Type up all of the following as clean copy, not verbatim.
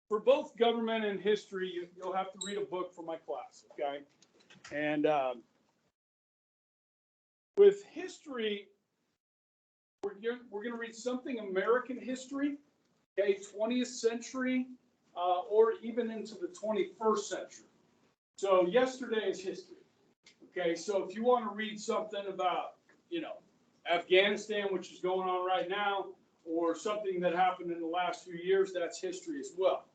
for both government and history, you'll have to read a book for my class, okay? And with history, we're going to read something American history, okay, 20th century, or even into the 21st century. So yesterday is history, okay? So if you want to read something about, Afghanistan, which is going on right now, or something that happened in the last few years, that's history as well.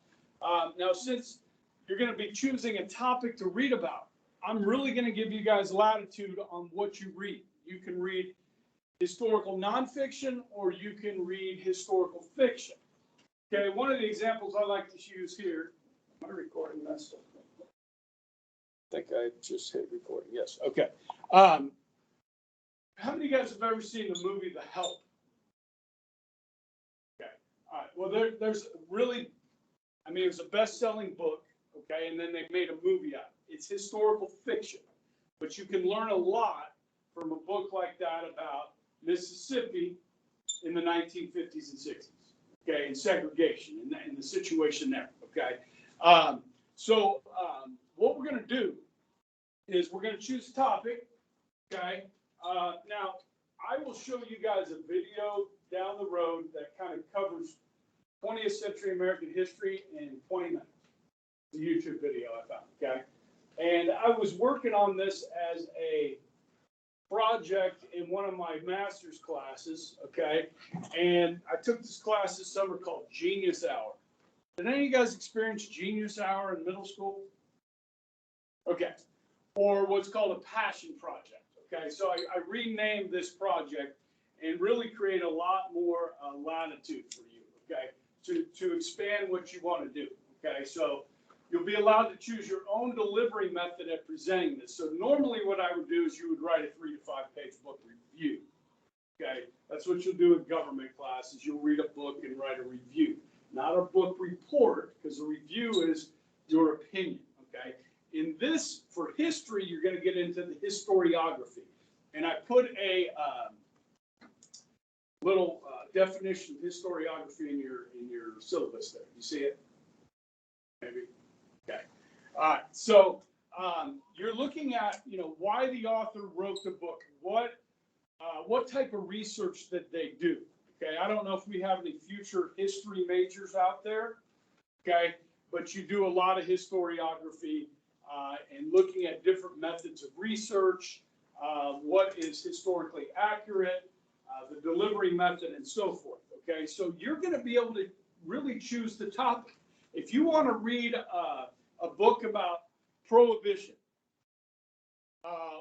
Now, since you're going to be choosing a topic to read about, I'm really going to give you guys latitude on what you read. You can read historical nonfiction, or you can read historical fiction. Okay, one of the examples I like to use here, am I recording this? I think I just hit recording, yes, okay. How many of you guys have ever seen the movie The Help? Okay, all right, well, there's really, it was a best-selling book, okay, and then they made a movie out of it. It's historical fiction, but you can learn a lot from a book like that about Mississippi in the 1950s and 60s, okay, and segregation and the situation there, okay. What we're going to do is we're going to choose a topic, okay. Now, I will show you guys a video down the road that kind of covers 20th century American history in 20 minutes. It's a YouTube video I found, okay? And I was working on this as a project in one of my master's classes, okay? And I took this class this summer called Genius Hour. Did any of you guys experience Genius Hour in middle school? Okay. Or what's called a passion project, okay? So I renamed this project and really create a lot more latitude for you, okay? To expand what you want to do, okay? So you'll be allowed to choose your own delivery method at presenting this. So normally what I would do is you would write a 3 to 5 page book review, okay? That's what you'll do in government classes. You'll read a book and write a review, not a book report, because a review is your opinion, okay? In this, for history, you're going to get into the historiography. And I put a little definition of historiography in your syllabus there. You see it? Maybe? Okay. All right. So you're looking at, why the author wrote the book. What type of research that they do. Okay. I don't know if we have any future history majors out there. Okay. But you do a lot of historiography and looking at different methods of research, what is historically accurate, the delivery method, and so forth. Okay. So you're going to be able to really choose the topic. If you want to read a book about prohibition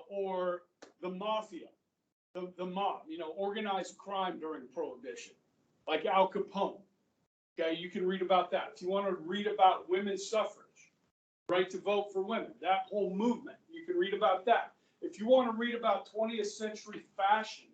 or the mafia, the mob, organized crime during prohibition, like Al Capone, okay, you can read about that. If you want to read about women's suffrage, right to vote for women, that whole movement, you can read about that. If you want to read about 20th century fashion,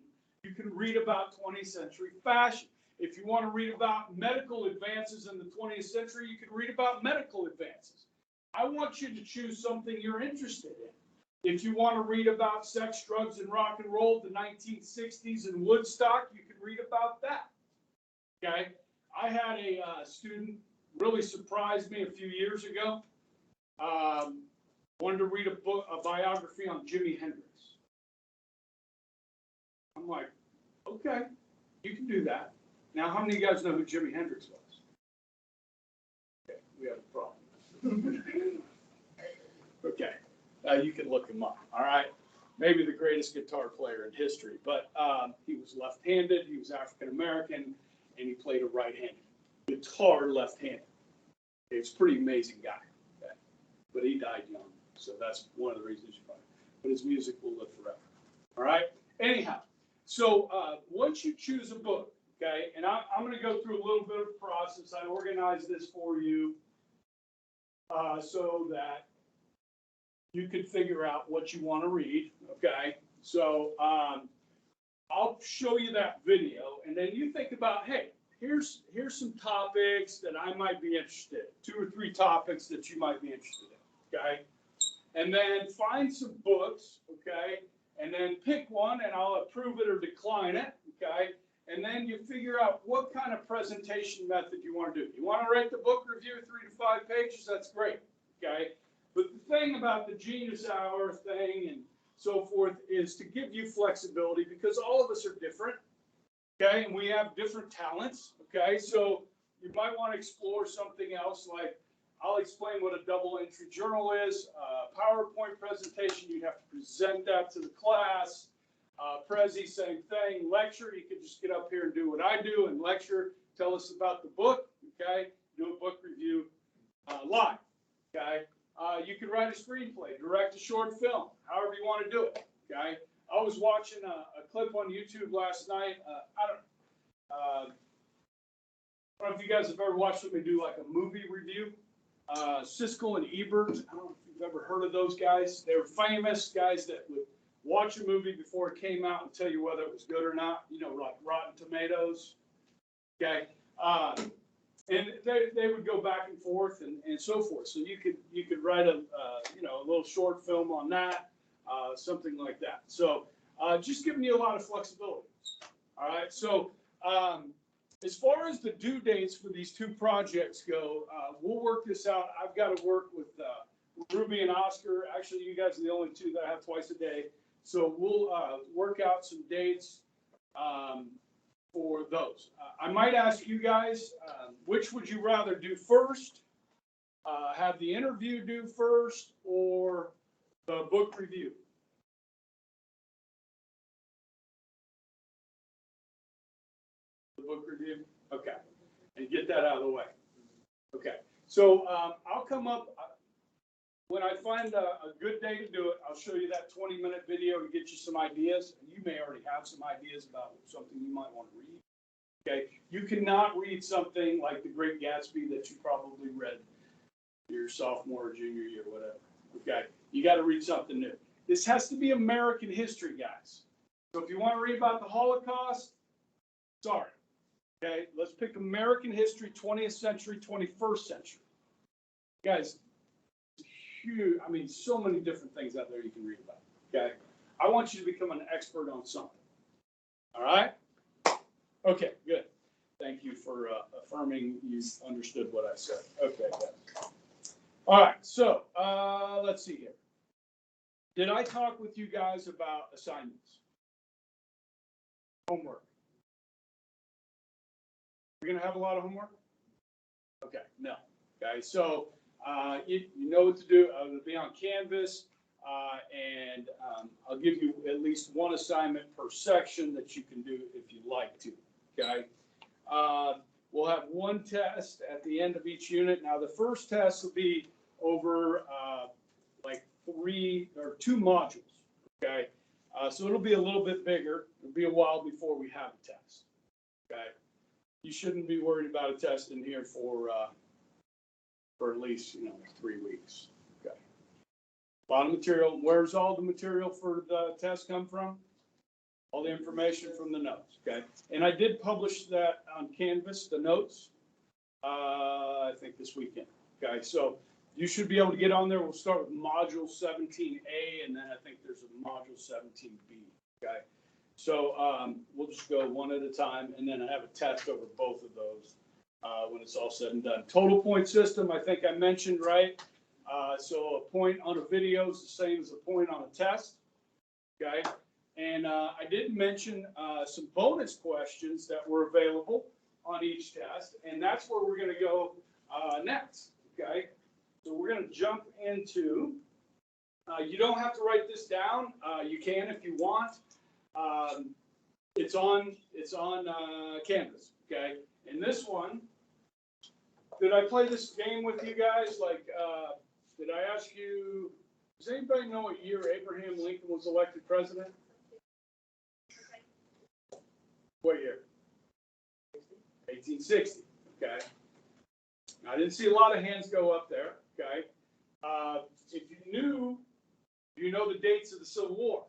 you can read about 20th century fashion. If you want to read about medical advances in the 20th century, you can read about medical advances. I want you to choose something you're interested in. If you want to read about sex, drugs, and rock and roll, the 1960s and Woodstock, you can read about that. Okay? I had a student really surprised me a few years ago. Wanted to read a biography on Jimi Hendrix. I'm like, okay, you can do that. Now, how many of you guys know who Jimi Hendrix was? Okay, we have a problem. Okay, you can look him up, all right? Maybe the greatest guitar player in history, but he was left-handed, he was African-American, and he played a right-handed guitar left-handed. He's a pretty amazing guy, okay? But he died young, so that's one of the reasons you find it. But his music will live forever, all right? Anyhow, so once you choose a book, okay, and I'm going to go through a little bit of a process. I organized this for you so that you could figure out what you want to read, okay? So I'll show you that video, and then you think about, hey, here's some topics that I might be interested in, 2 or 3 topics that you might be interested in, okay? And then find some books, okay? And then pick one, and I'll approve it or decline it, okay? and then you figure out what kind of presentation method you want to do. You want to write the book review 3 to 5 pages, that's great, okay? But the thing about the Genius Hour thing and so forth is to give you flexibility, because all of us are different, okay? And we have different talents, okay? So you might want to explore something else, like I'll explain what a double entry journal is. PowerPoint presentation, you'd have to present that to the class. Prezi, same thing. Lecture, you could just get up here and do what I do and lecture, tell us about the book, okay? Do a book review live, okay? You could write a screenplay, direct a short film, however you want to do it, okay? I was watching a clip on YouTube last night. I don't know if you guys have ever watched somebody do like a movie review. Siskel and Ebert, I don't know if you've ever heard of those guys. They were famous guys that would watch a movie before it came out and tell you whether it was good or not, you know, like Rotten Tomatoes, okay? And they would go back and forth and so forth. So you could write a little short film on that, something like that. So just giving you a lot of flexibility. All right. So as far as the due dates for these 2 projects go, we'll work this out. I've got to work with Ruby and Oscar. Actually, you guys are the only 2 that I have twice a day. So we'll work out some dates for those. I might ask you guys, which would you rather do first? Have the interview do first or the book review? The book review? Okay. And get that out of the way. Okay. So I'll come up, when I find a good day to do it, I'll show you that 20-minute video to get you some ideas. You may already have some ideas about something you might want to read. Okay, you cannot read something like The Great Gatsby that you probably read your sophomore or junior year, whatever. Okay, you got to read something new. This has to be American history, guys. So if you want to read about the Holocaust, sorry. Okay, let's pick American history, 20th century, 21st century. Guys, huge. I mean, so many different things out there you can read about. Okay, I want you to become an expert on something. All right. Okay, good. Thank you for affirming you understood what I said. Okay, good. All right, so let's see here. Did I talk with you guys about assignments? Homework. We're going to have a lot of homework? Okay, no. Okay, so you know what to do. It'll be on Canvas, and I'll give you at least 1 assignment per section that you can do if you'd like to. Okay, we'll have 1 test at the end of each unit. Now, the first test will be over like 3 or 2 modules. Okay, so it'll be a little bit bigger. It'll be a while before we have a test. Okay, you shouldn't be worried about a test in here for at least 3 weeks. Okay, a lot of material. Where's all the material for the test come from? All the information from the notes, okay? And I did publish that on Canvas, the notes, I think this weekend, okay? So you should be able to get on there. We'll start with Module 17A, and then I think there's a Module 17B, okay? So we'll just go one at a time, and then I have a test over both of those when it's all said and done. Total point system, I think I mentioned, right? So a point on a video is the same as a point on a test, okay? And I did mention some bonus questions that were available on each test, and that's where we're going to go next, okay? So we're going to jump into, you don't have to write this down. You can if you want. It's on Canvas, okay? And this one, did I play this game with you guys? Like, did I ask you, does anybody know what year Abraham Lincoln was elected president? What year? 1860. Okay. I didn't see a lot of hands go up there. Okay. If you knew, do you know the dates of the Civil War?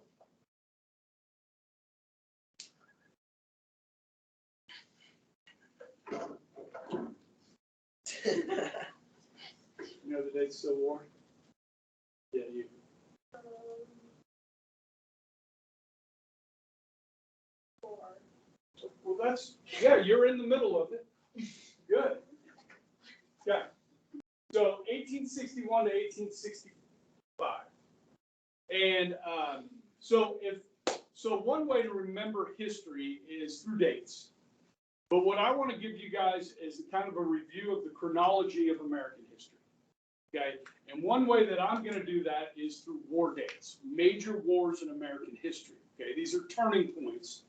You know the dates of the Civil War? Yeah, you. yeah, you're in the middle of it. Good. Yeah. So 1861 to 1865. And so one way to remember history is through dates. But what I want to give you guys is kind of a review of the chronology of American history. Okay? And one way that I'm going to do that is through war dates, major wars in American history. Okay? These are turning points.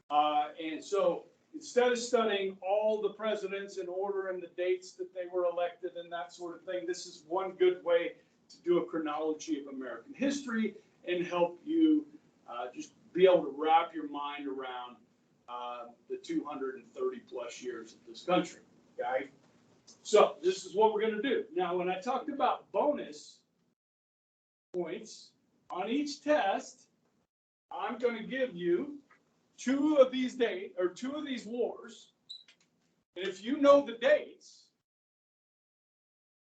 And so instead of studying all the presidents in order and the dates that they were elected and that sort of thing, this is one good way to do a chronology of American history and help you just be able to wrap your mind around the 230 plus years of this country. Okay? So this is what we're going to do. Now, when I talked about bonus points on each test, I'm going to give you two of these wars, and if you know the dates,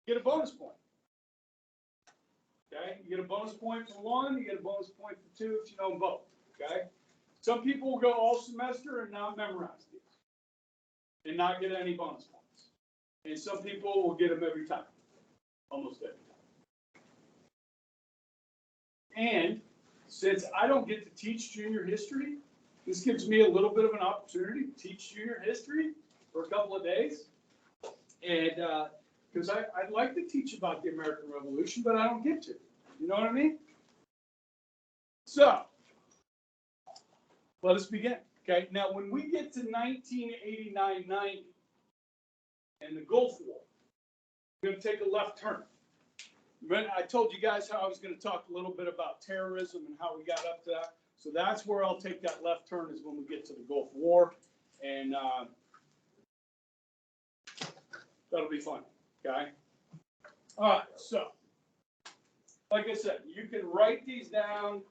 you get a bonus point. Okay, you get a bonus point for one, you get a bonus point for two if you know them both. Okay, some people will go all semester and not memorize these and not get any bonus points, and some people will get them every time, almost every time. And since I don't get to teach junior history, this gives me a little bit of an opportunity to teach junior history for a couple of days. And because I'd like to teach about the American Revolution, but I don't get to. You know what I mean? So, let us begin. Okay, now when we get to 1989-90 and the Gulf War, we're going to take a left turn. I told you guys how I was going to talk a little bit about terrorism and how we got up to that. So that's where I'll take that left turn, is when we get to the Gulf War. And that'll be fun. Okay? All right. So, like I said, you can write these down,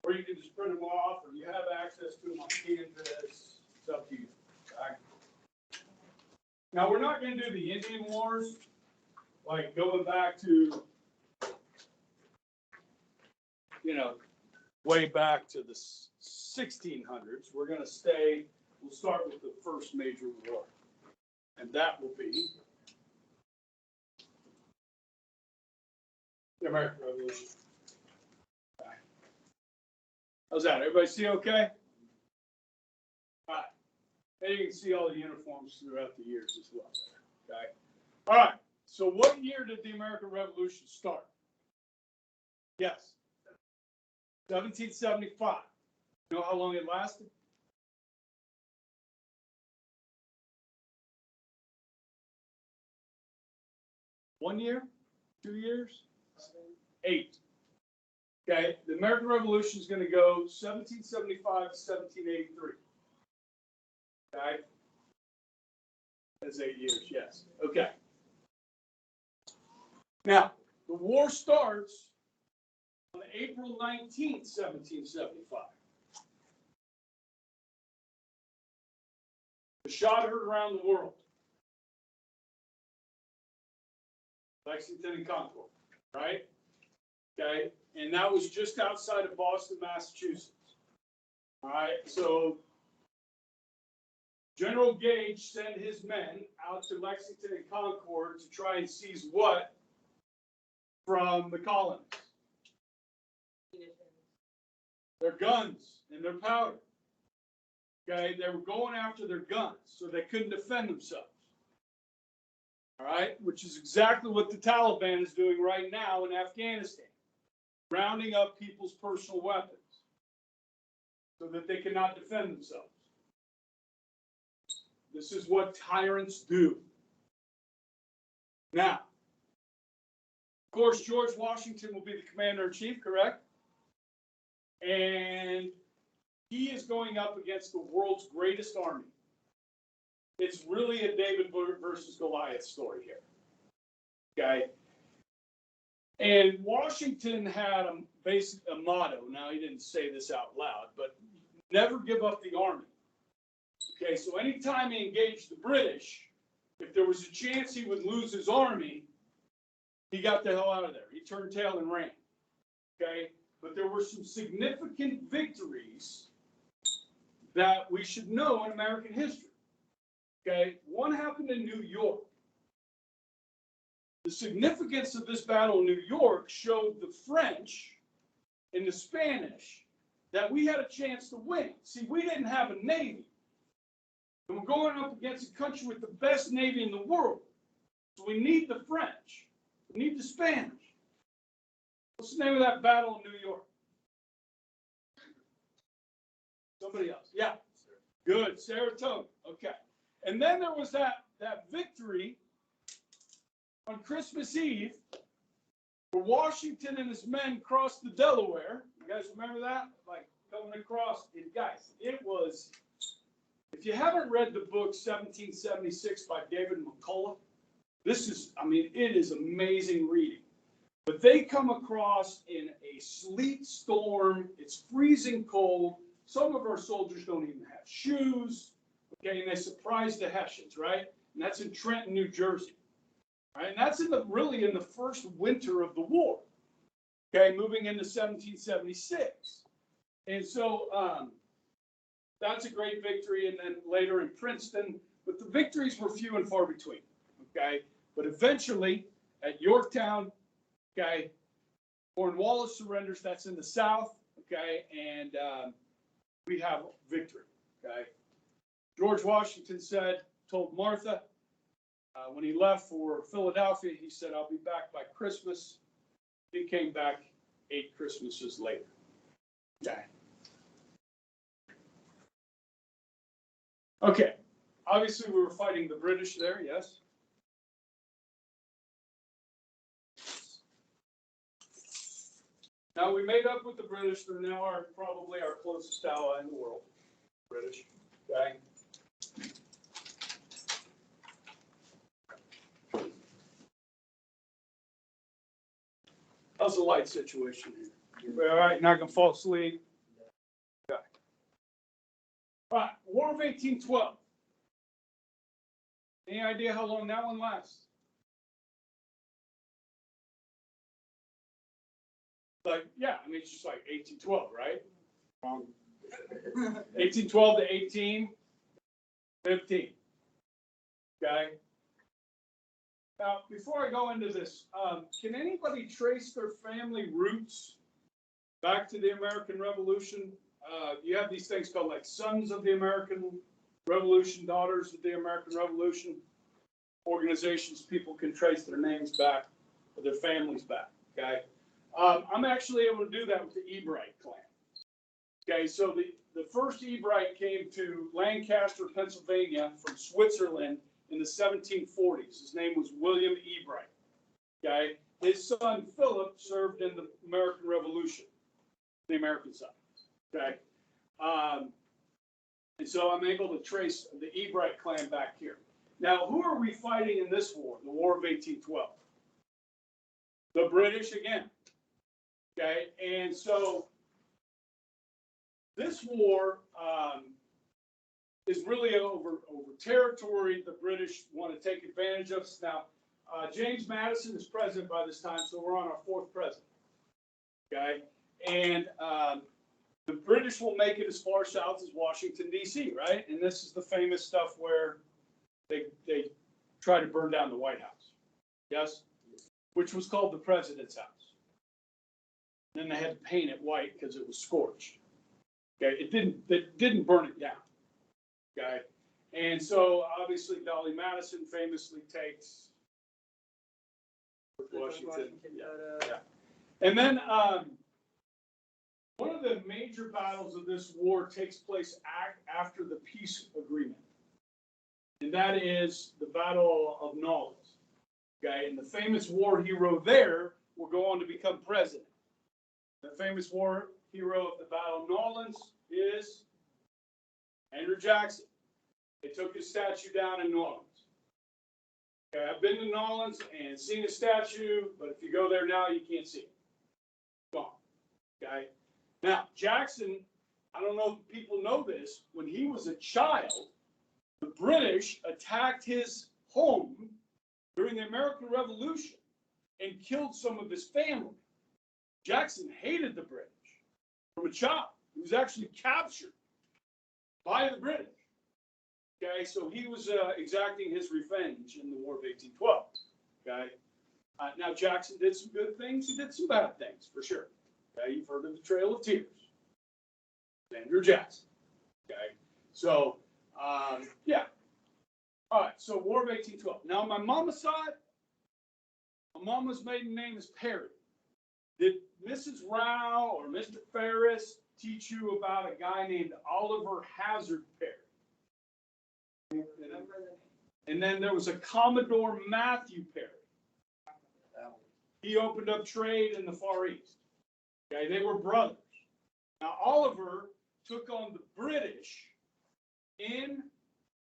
or you can just print them off, or you have access to them on Canvas. It's up to you. Okay? Now, we're not going to do the Indian Wars, like going back to, way back to the 1600s. We're going to we'll start with the first major war, and that will be the American Revolution. Okay. How's that? Everybody see okay? All right. And you can see all the uniforms throughout the years as well. Okay. All right. So what year did the American Revolution start? Yes. 1775. You know how long it lasted? One year? 2 years? 8. Okay, the American Revolution is going to go 1775 to 1783. Okay, that's 8 years, yes. Okay. Now, the war starts on April 19th, 1775. The shot heard around the world. Lexington and Concord, right? Okay, and that was just outside of Boston, Massachusetts. All right, so General Gage sent his men out to Lexington and Concord to try and seize what from the colonies? Their guns and their powder. Okay, they were going after their guns, so they couldn't defend themselves. All right, which is exactly what the Taliban is doing right now in Afghanistan, rounding up people's personal weapons so that they cannot defend themselves. This is what tyrants do. Now, of course, George Washington will be the commander-in-chief, correct? And he is going up against the world's greatest army. It's really a David versus Goliath story here. Okay? And Washington had a motto. Now, he didn't say this out loud, but never give up the army. Okay, so anytime he engaged the British, if there was a chance he would lose his army, he got the hell out of there. He turned tail and ran. Okay, but there were some significant victories that we should know in American history. Okay, one happened in New York. The significance of this battle in New York showed the French and the Spanish that we had a chance to win. See, we didn't have a navy. And we're going up against a country with the best navy in the world. So we need the French. We need the Spanish. What's the name of that battle in New York? Somebody else. Yeah. Good. Saratoga. Okay. And then there was that victory on Christmas Eve where Washington and his men crossed the Delaware. You guys remember that? Like coming across. And guys, it was, if you haven't read the book 1776 by David McCullough, this is, I mean, it is amazing reading. But they come across in a sleet storm. It's freezing cold. Some of our soldiers don't even have shoes. Okay, and they surprise the Hessians, right? And that's in Trenton, New Jersey. Right? And that's really in the first winter of the war. Okay, moving into 1776. And so that's a great victory. And then later in Princeton, but the victories were few and far between. Okay, but eventually at Yorktown, okay, Cornwallis surrenders. That's in the South. Okay, and we have victory. Okay, George Washington told Martha when he left for Philadelphia, he said, "I'll be back by Christmas." He came back 8 Christmases later. Okay. Okay. Obviously, we were fighting the British there. Yes. Now, we made up with the British. They're now probably our closest ally in the world. British. Okay. How's the light situation here? All right, not going to fall asleep. Okay. All right, War of 1812. Any idea how long that one lasts? Like, yeah, I mean, it's just like 1812, right? 1812 to 1815. Okay. Now, before I go into this, can anybody trace their family roots back to the American Revolution? You have these things called like Sons of the American Revolution, Daughters of the American Revolution organizations. People can trace their names back, or their families back. Okay. I'm actually able to do that with the Ebright clan. Okay, so the first Ebright came to Lancaster, Pennsylvania from Switzerland in the 1740s. His name was William Ebright. Okay, his son Philip served in the American Revolution, the American side. Okay, and so I'm able to trace the Ebright clan back here. Now, who are we fighting in this war, the War of 1812? The British again. Okay, and so this war is really over territory the British want to take advantage of. Now, James Madison is president by this time, so we're on our 4th president. Okay, and the British will make it as far south as Washington, D.C., right? And this is the famous stuff where they try to burn down the White House, yes, which was called the President's House. Then they had to paint it white because it was scorched. Okay, it didn't burn it down. Okay, and so obviously Dolly Madison famously takes Washington. Yeah. And then one of the major battles of this war takes place after the peace agreement, and that is the Battle of Nolens. Okay, and the famous war hero there will go on to become president. The famous war hero of the Battle of Nolens is Andrew Jackson. They took his statue down in Nolens. Okay, I've been to Nolens and seen his statue, but if you go there now, you can't see it. Gone. Okay. Now, Jackson, I don't know if people know this, when he was a child, the British attacked his home during the American Revolution and killed some of his family. Jackson hated the British from a child. He was actually captured. by the British. Okay, so he was exacting his revenge in the War of 1812. Okay, now Jackson did some good things. He did some bad things for sure. Okay, you've heard of the Trail of Tears, Andrew Jackson. Okay, so yeah. All right, so War of 1812. Now on my mama's side, my mama's maiden name is Perry. Did Mrs. Rao or Mr. Ferris teach you about a guy named Oliver Hazard Perry? And then there was a Commodore Matthew Perry. He opened up trade in the Far East. Okay, they were brothers. Now Oliver took on the British in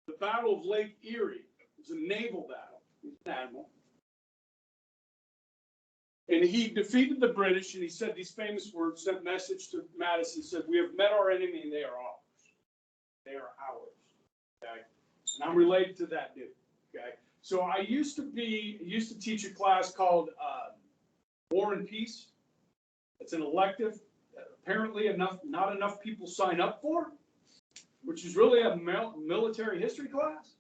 the Battle of Lake Erie. It was a naval battle. He was an admiral. And he defeated the British, and he said these famous words, sent a message to Madison, said, "We have met our enemy, and they are ours. They are ours." Okay? And I'm related to that dude. Okay? So I used to teach a class called War and Peace. It's an elective. Apparently not enough people sign up for, which is really a military history class.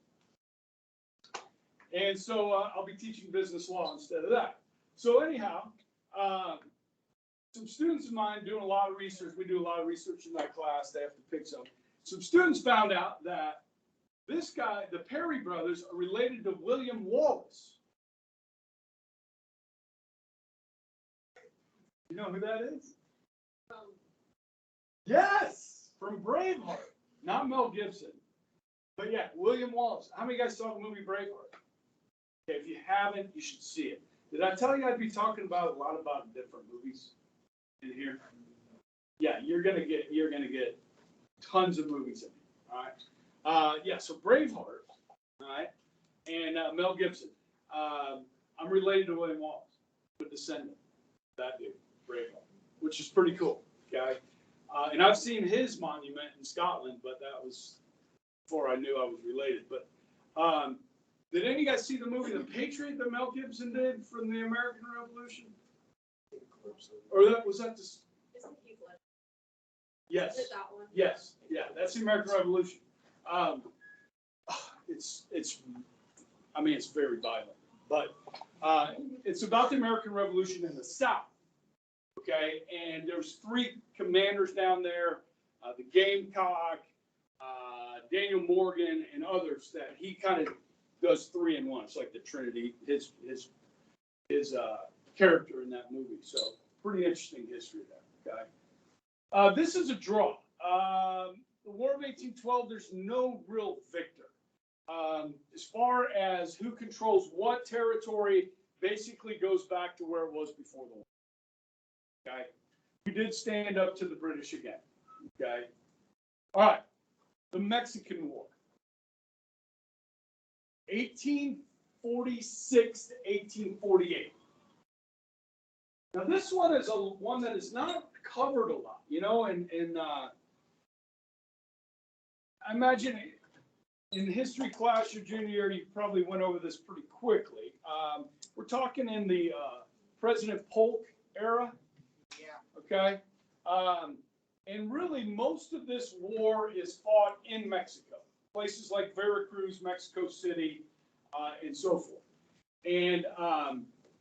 And so I'll be teaching business law instead of that. So anyhow, some students of mine doing a lot of research. We do a lot of research in that class. They have to pick some. Some students found out that this guy, the Perry brothers, are related to William Wallace. You know who that is? Yes, from Braveheart. Not Mel Gibson. But yeah, William Wallace. How many of you guys saw the movie Braveheart? Okay, if you haven't, you should see it. Did I tell you I'd be talking about a lot about different movies in here? Yeah, you're gonna get tons of movies in here. All right. Yeah, so Braveheart, all right, and Mel Gibson. I'm related to William Wallace, a descendant, that dude, Braveheart, which is pretty cool. Okay, and I've seen his monument in Scotland, but that was before I knew I was related. But did any of you guys see the movie The Patriot that Mel Gibson did from the American Revolution? Or was that just? Yes. Is it that one? Yes. Yeah, that's the American Revolution. It's very violent, but it's about the American Revolution in the South. Okay, and there's 3 commanders down there, the Gamecock, Daniel Morgan, and others that he kind of does 3 in 1. It's like the Trinity, his character in that movie. So pretty interesting history there. Okay, this is a draw. The War of 1812. There's no real victor. As far as who controls what territory, basically goes back to where it was before the war. Okay, we did stand up to the British again. Okay, all right. The Mexican War. 1846 to 1848. Now this one is one that is not covered a lot, you know, and I imagine in history class your junior year, you probably went over this pretty quickly. We're talking in the President Polk era. Yeah. Okay. And really most of this war is fought in Mexico. Places like Veracruz, Mexico City, and so forth. And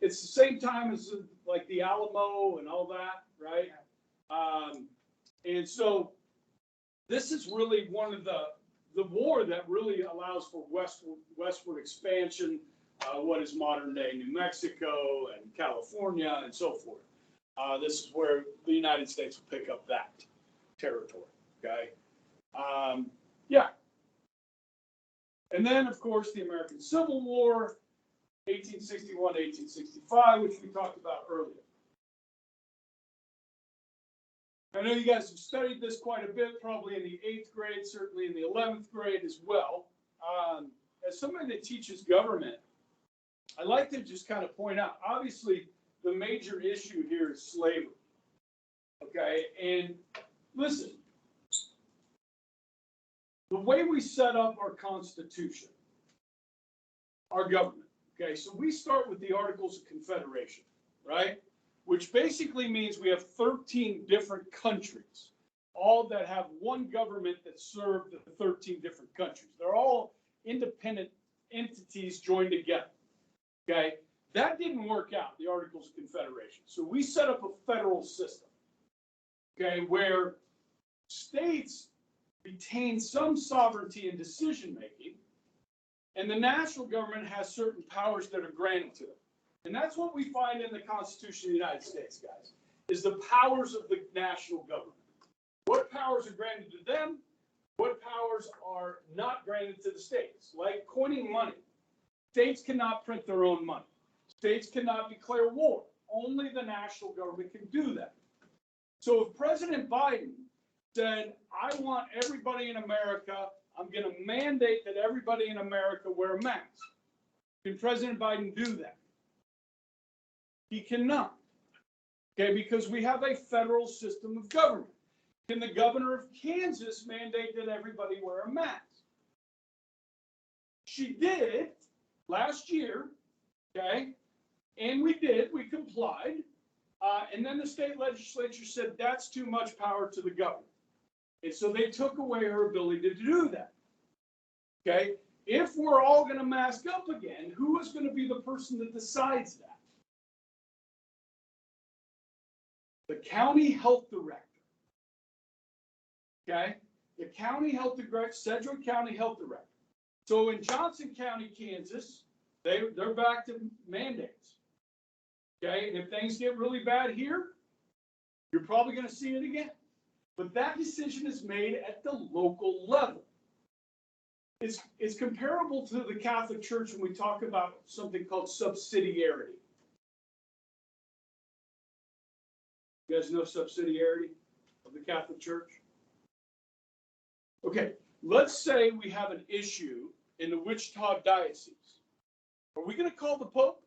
it's the same time as like the Alamo and all that, right? And so this is really one of the war that really allows for westward expansion, what is modern day New Mexico and California and so forth. This is where the United States will pick up that territory, okay? Yeah. And then, of course, the American Civil War, 1861 to 1865, which we talked about earlier. I know you guys have studied this quite a bit, probably in the 8th grade, certainly in the 11th grade as well. As somebody that teaches government, I like to just kind of point out, obviously, the major issue here is slavery. Okay, and listen, the way we set up our Constitution, our government, okay, so we start with the Articles of Confederation, right? Which basically means we have 13 different countries all that have one government that serve the 13 different countries. They're all independent entities joined together. Okay, that didn't work out, the Articles of Confederation. So we set up a federal system, okay, where states retain some sovereignty in decision making, and the national government has certain powers that are granted to them. And that's what we find in the Constitution of the United States, guys, is the powers of the national government. What powers are granted to them? What powers are not granted to the states? Like coining money. States cannot print their own money. States cannot declare war. Only the national government can do that. So if President Biden said, I want everybody in America, I'm going to mandate that everybody in America wear a mask. Can President Biden do that? He cannot. Okay, because we have a federal system of government. Can the governor of Kansas mandate that everybody wear a mask? She did last year, okay, and we complied, and then the state legislature said that's too much power to the governor. And so they took away her ability to do that, okay? If we're all going to mask up again, who is going to be the person that decides that? The county health director, okay? The county health director, Sedgwick County health director. So in Johnson County, Kansas, they're back to mandates, okay? And if things get really bad here, you're probably going to see it again. But that decision is made at the local level. It's comparable to the Catholic Church when we talk about something called subsidiarity. You guys know subsidiarity of the Catholic Church? Okay, let's say we have an issue in the Wichita Diocese. Are we going to call the Pope?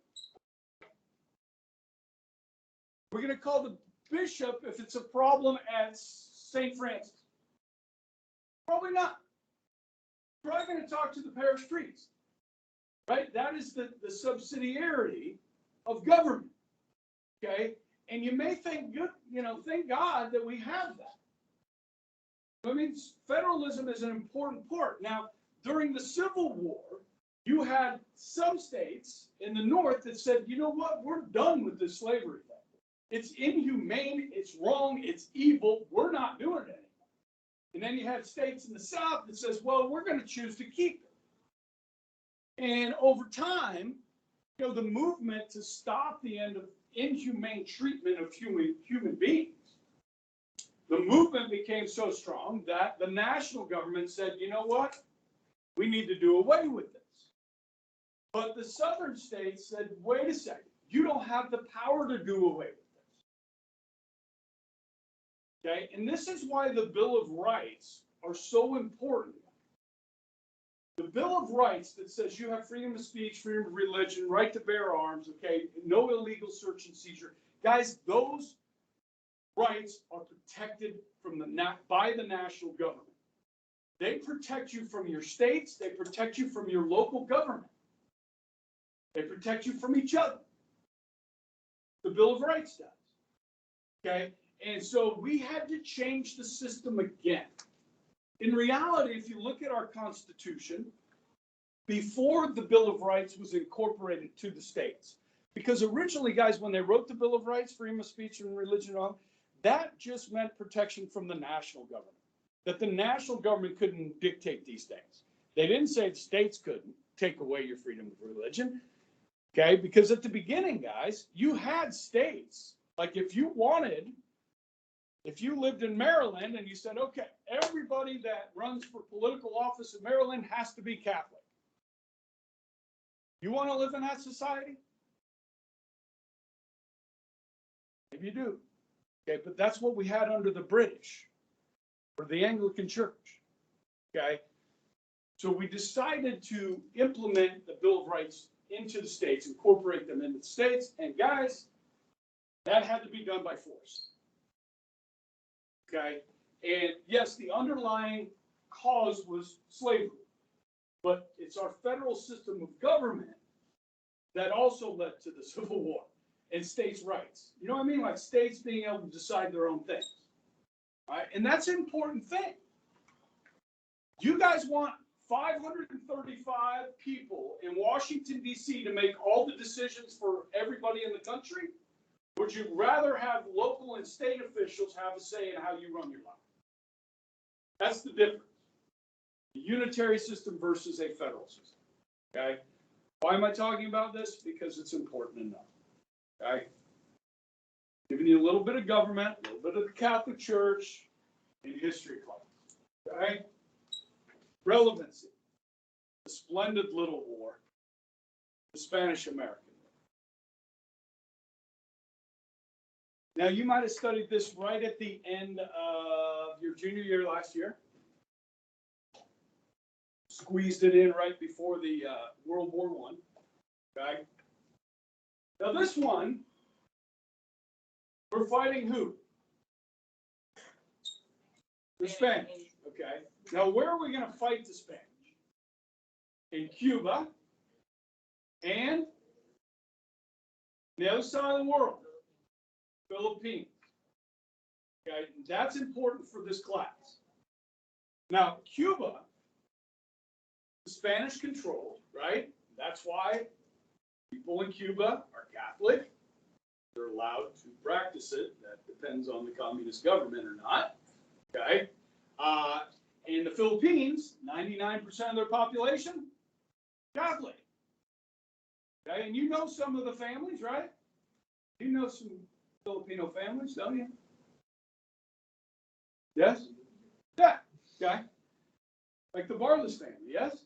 We're going to call the bishop if it's a problem at St. Francis? Probably not. We're probably going to talk to the parish priest, right? That is the subsidiarity of government, okay? And you may think, thank God that we have that. I mean, federalism is an important part. Now, during the Civil War, you had some states in the North that said, you know what, we're done with this slavery thing. It's inhumane, it's wrong, it's evil, we're not doing it anymore. And then you have states in the South that says, well, we're going to choose to keep it. And over time, the movement to stop the end of inhumane treatment of human beings, the movement became so strong that the national government said, you know what, we need to do away with this. But the southern states said, wait a second, you don't have the power to do away with this. Okay, and this is why the Bill of Rights are so important. The Bill of Rights that says you have freedom of speech, freedom of religion, right to bear arms, okay, no illegal search and seizure. Guys, those rights are protected by the national government. They protect you from your states. They protect you from your local government. They protect you from each other. The Bill of Rights does. Okay? And so we had to change the system again. In reality, if you look at our Constitution, before the Bill of Rights was incorporated to the states, because originally, guys, when they wrote the Bill of Rights, freedom of speech and religion, that just meant protection from the national government, that the national government couldn't dictate these things. They didn't say the states couldn't take away your freedom of religion, okay? Because at the beginning, guys, you had states. Like if you lived in Maryland and you said, okay, everybody that runs for political office in Maryland has to be Catholic. You want to live in that society? Maybe you do. Okay, but that's what we had under the British or the Anglican Church. Okay, so we decided to implement the Bill of Rights into the states, incorporate them into the states, and guys, that had to be done by force. Okay, and yes, the underlying cause was slavery, but it's our federal system of government that also led to the Civil War and states' rights. You know what I mean? Like states being able to decide their own things. All right? And that's an important thing. You guys want 535 people in Washington, D.C. to make all the decisions for everybody in the country? Would you rather have local and state officials have a say in how you run your life? That's the difference. A unitary system versus a federal system. Okay? Why am I talking about this? Because it's important enough. Okay? Giving you a little bit of government, a little bit of the Catholic Church, and history class. Okay? Relevancy. The splendid little war. The Spanish-American War. Now, you might have studied this right at the end of your junior year last year. Squeezed it in right before the World War I. Okay? Now, this one, we're fighting who? The Spanish. Okay. Now, where are we going to fight the Spanish? In Cuba and the other side of the world, Philippines. Okay, that's important for this class. Now, Cuba, the Spanish controlled, right? That's why people in Cuba are Catholic. They're allowed to practice it. That depends on the communist government or not. Okay. In the Philippines, 99% of their population, Catholic. Okay, and you know some of the families, right? You know some Filipino families, don't you? Yes? Yeah. Okay. Like the Barless family, yes?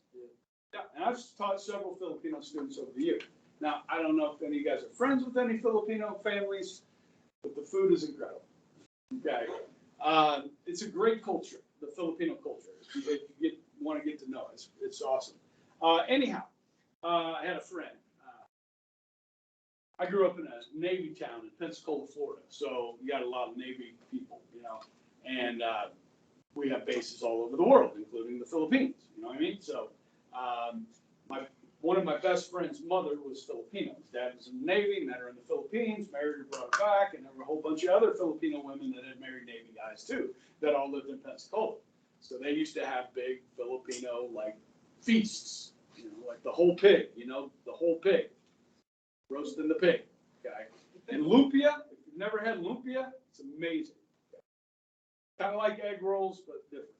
Yeah. And I've taught several Filipino students over the years. Now, I don't know if any of you guys are friends with any Filipino families, but the food is incredible. Okay. It's a great culture, the Filipino culture. If you want to get to know it, it's awesome. Anyhow, I had a friend. I grew up in a Navy town in Pensacola, Florida, so you got a lot of Navy people, you know, and we have bases all over the world, including the Philippines. You know what I mean? So, one of my best friend's mother was Filipino. His dad was in the Navy, met her in the Philippines, married her, brought her back, and there were a whole bunch of other Filipino women that had married Navy guys too, that all lived in Pensacola. So they used to have big Filipino like feasts, you know, like the whole pig, you know, the whole pig, roasting the pig, okay. And lumpia, if you've never had lumpia, it's amazing. Okay? Kind of like egg rolls, but different.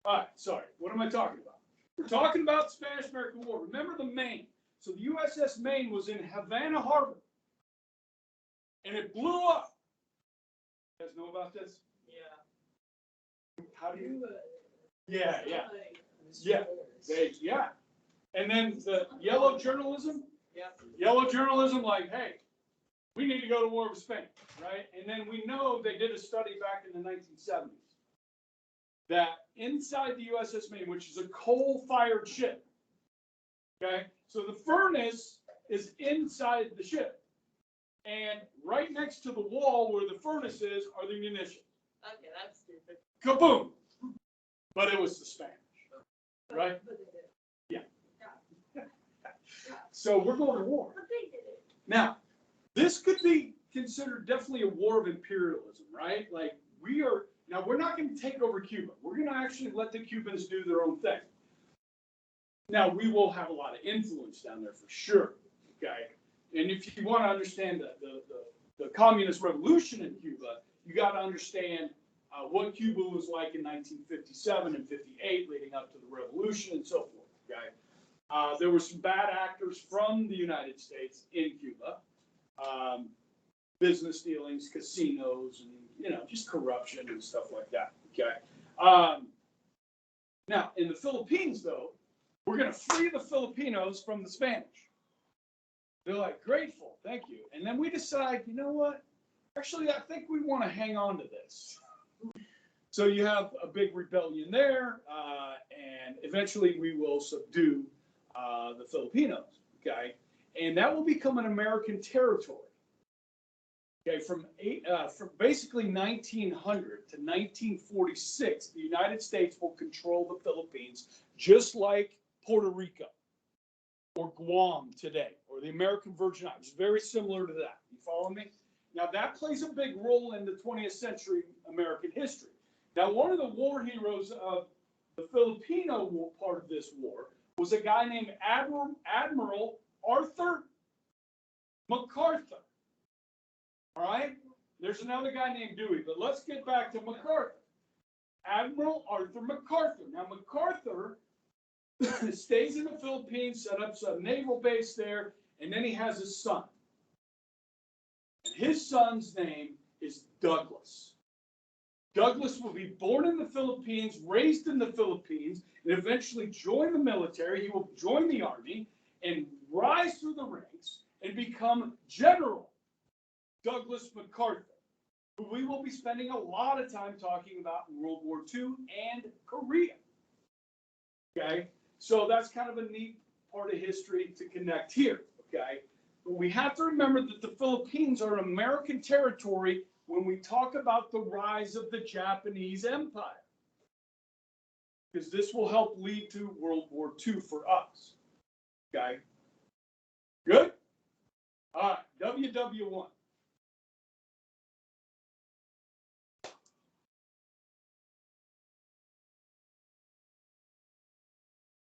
All right, sorry, what am I talking about? We're talking about the Spanish-American War. Remember the Maine. So the USS Maine was in Havana Harbor, and it blew up. You guys know about this? Yeah. How do you? Yeah. Yeah. And then the yellow journalism. Yeah. Yellow journalism, like, hey, we need to go to war with Spain, right? And then we know they did a study back in the 1970s. That inside the USS Maine, which is a coal-fired ship, okay? So the furnace is inside the ship. And right next to the wall where the furnace is are the munitions. Okay, that's stupid. Kaboom! But it was the Spanish, right? Yeah. So we're going to war. But they did it. Now, this could be considered definitely a war of imperialism, right? Like, now we're not going to take over Cuba. We're going to actually let the Cubans do their own thing. Now, we will have a lot of influence down there for sure, okay? And if you want to understand the communist revolution in Cuba, you got to understand what Cuba was like in 1957 and 58, leading up to the revolution and so forth, okay? There were some bad actors from the United States in Cuba. Business dealings, casinos, and, you know, just corruption and stuff like that, okay? Now, in the Philippines, though, we're going to free the Filipinos from the Spanish. They're like, grateful, thank you. And then we decide, you know what? Actually, I think we want to hang on to this. So you have a big rebellion there, and eventually we will subdue the Filipinos, okay? And that will become an American territory. Okay, from basically 1900 to 1946, the United States will control the Philippines, just like Puerto Rico or Guam today, or the American Virgin Islands. Very similar to that. You follow me? Now that plays a big role in the 20th century American history. Now, one of the war heroes of the Filipino war, part of this war was a guy named Admiral Arthur MacArthur. All right? There's another guy named Dewey, but let's get back to MacArthur. Admiral Arthur MacArthur. Now, MacArthur stays in the Philippines, set up a naval base there, and then he has a son. And his son's name is Douglas. Douglas will be born in the Philippines, raised in the Philippines, and eventually join the military. He will join the army and rise through the ranks and become General Douglas MacArthur, who we will be spending a lot of time talking about in World War II and Korea. Okay, so that's kind of a neat part of history to connect here. Okay, but we have to remember that the Philippines are American territory when we talk about the rise of the Japanese Empire, because this will help lead to World War II for us. Okay, good? All right, WW1.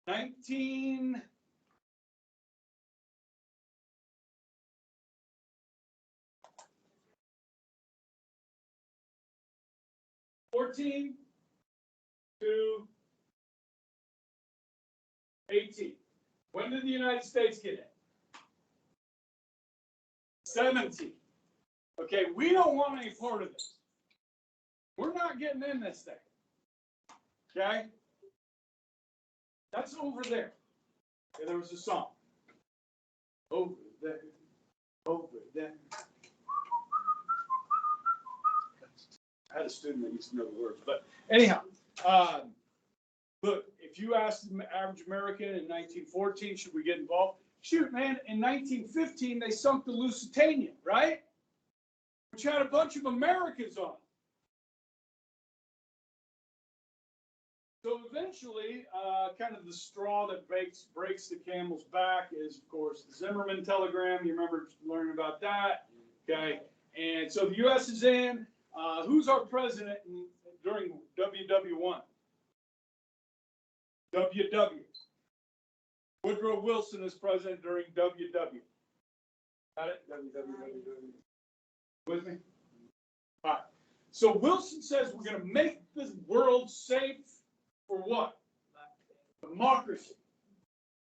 Nineteen 14 to 18. When did the United States get in? 17. Okay, we don't want any part of this. We're not getting in this thing. Okay? That's over there. Okay, there was a song. Over there. Over there. I had a student that used to know the words. But anyhow, look, if you ask the average American in 1914, should we get involved? Shoot, man, in 1915, they sunk the Lusitania, right? Which had a bunch of Americans on it. So eventually, kind of the straw that breaks the camel's back is, of course, the Zimmerman telegram. You remember learning about that? Okay. And so the U.S. is in. Who's our president during WW1? WW. Woodrow Wilson is president during WW. Got it? WW. With me? All right. So Wilson says we're going to make the world safe for what? Democracy.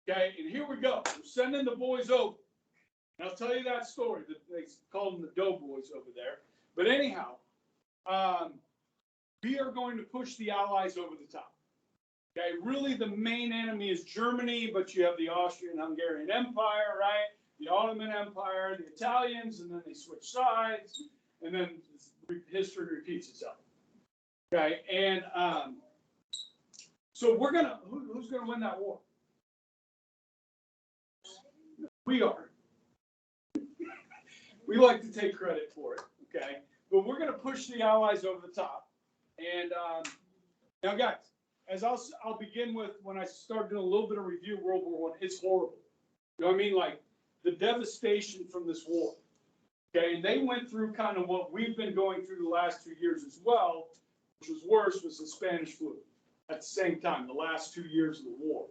Okay, and here we go. We're sending the boys over. And I'll tell you that story. They call them the Doughboys over there. But anyhow, we are going to push the Allies over the top. Okay, really the main enemy is Germany, but you have the Austrian-Hungarian Empire, right? The Ottoman Empire, the Italians, and then they switch sides, and then history repeats itself. Okay, and so we're gonna, who's gonna win that war? We are. We like to take credit for it, okay? But we're gonna push the Allies over the top. And now, guys, as I'll begin with, when I start doing a little bit of review of World War I, it's horrible. You know what I mean? Like the devastation from this war. Okay, and they went through kind of what we've been going through the last 2 years as well, which was worse, was the Spanish flu. At the same time, the last 2 years of the war.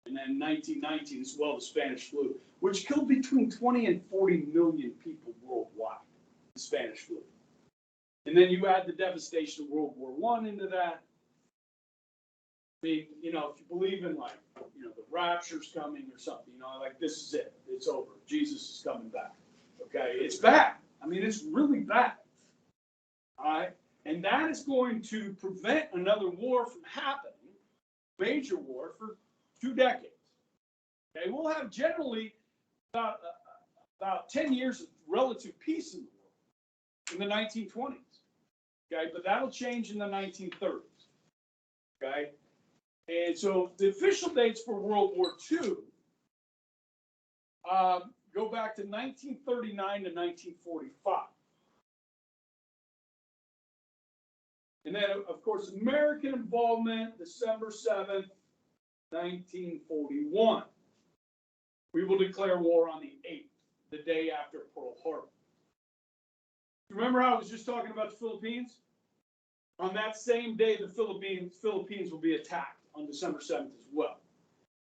And then 1919 as well, the Spanish flu, which killed between 20 and 40 million people worldwide, the Spanish flu. And then you add the devastation of World War I into that. I mean, you know, if you believe in like, you know, the rapture's coming or something, you know, like this is it, it's over. Jesus is coming back. Okay, it's bad. I mean, it's really bad. All right, and that is going to prevent another war from happening, major war, for 2 decades. Okay, we'll have generally about 10 years of relative peace in the world in the 1920s. Okay, but that'll change in the 1930s. Okay, and so the official dates for World War II go back to 1939 to 1945. And then, of course, American involvement, December 7th, 1941. We will declare war on the 8th, the day after Pearl Harbor. Remember how I was just talking about the Philippines? On that same day, the Philippines will be attacked on December 7th as well,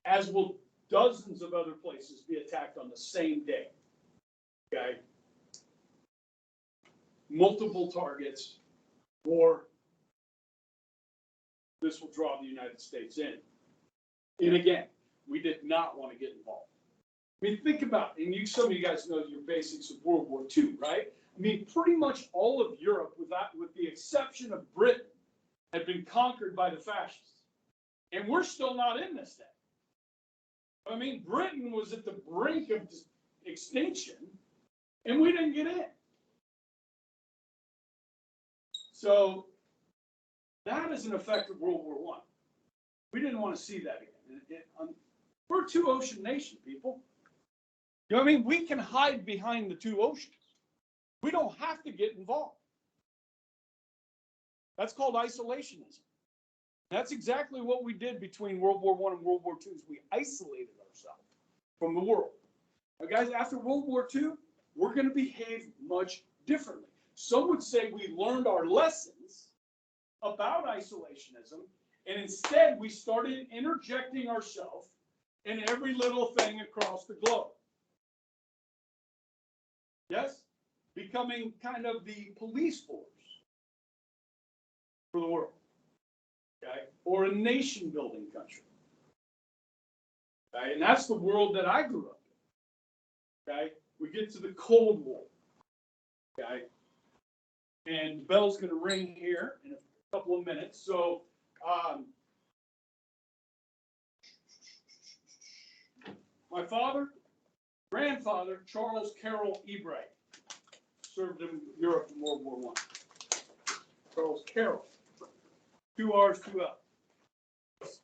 as will dozens of other places be attacked on the same day. Okay? Multiple targets, or this will draw the United States in. And again, we did not want to get involved. I mean, think about it, and some of you guys know your basics of World War II, right? I mean, pretty much all of Europe, with the exception of Britain, had been conquered by the fascists. And we're still not in this thing. I mean, Britain was at the brink of extinction, and we didn't get in. So that is an effect of World War I. We didn't want to see that again. We're a two-ocean nation, people. You know what I mean? We can hide behind the two oceans. We don't have to get involved. That's called isolationism. That's exactly what we did between World War I and World War II, is we isolated ourselves from the world. Now, guys, after World War II, we're going to behave much differently. Some would say we learned our lessons about isolationism, and instead we started interjecting ourselves in every little thing across the globe. Yes? Becoming kind of the police force for the world. Okay? Or a nation-building country. Okay? And that's the world that I grew up in. Okay? We get to the Cold War. Okay? And the bell's going to ring here in a couple of minutes. So, my grandfather, Charles Carroll Ebright, served in Europe in World War I. Charles Carroll. 2 R's, 2 L's.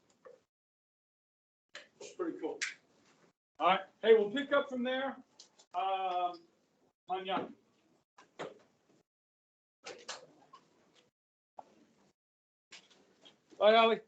It's pretty cool. All right. Hey, we'll pick up from there. Mañana. Bye, Ali.